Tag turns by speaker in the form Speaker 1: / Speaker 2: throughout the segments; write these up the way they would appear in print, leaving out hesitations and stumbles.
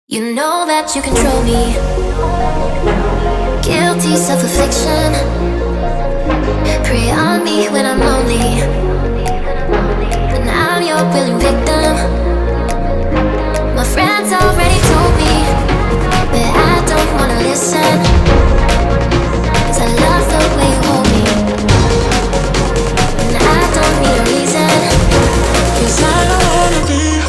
Speaker 1: You know that you control me. Guilty self-affliction. Prey on me when I'm lonely, and I'm your willing victim. My friends already told me, but I don't wanna listen, 'cause I love the way you hold me, and I don't need a reason, 'cause I don't wanna be.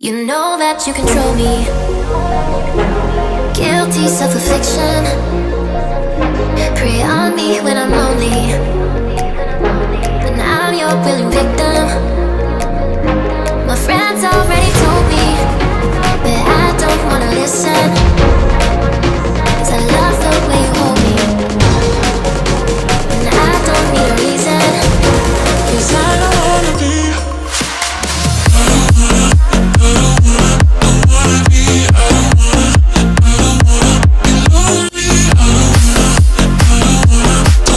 Speaker 1: You know that you control me. Guilty self-affliction. Prey on me when I'm lonely, and I'm your willing victim. My friends already told me, but I don't wanna listen, 'cause I love the way you hold me, and I don't need a reason, 'cause I don't wanna be. You know that you control me. Guilty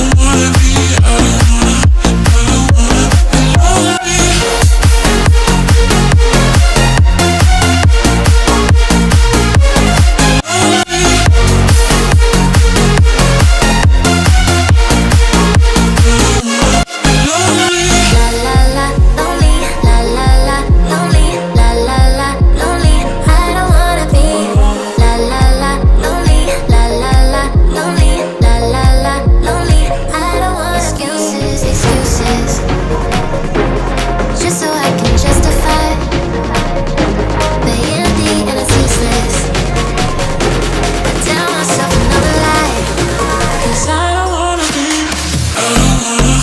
Speaker 1: self-affliction. Prey on me when I'm lonely, and I'm your willing victim. My friends already told me,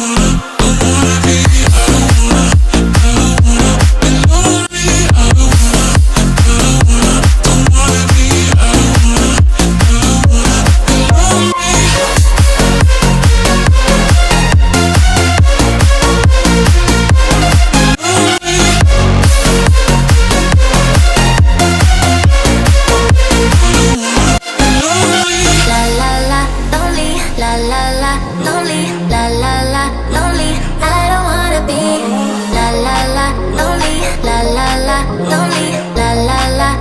Speaker 1: but I don't wanna listen, 'cause I love the way you hold me, and I don't need a reason, 'cause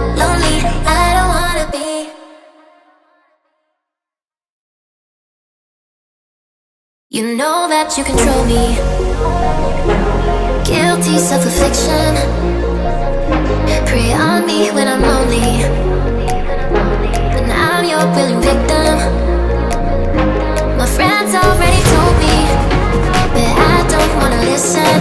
Speaker 1: I don't wanna be. You know that you control me. Guilty self-affliction. Prey on me when I'm lonely, and I'm your willing victim. My friends already told me, but I don't wanna listen.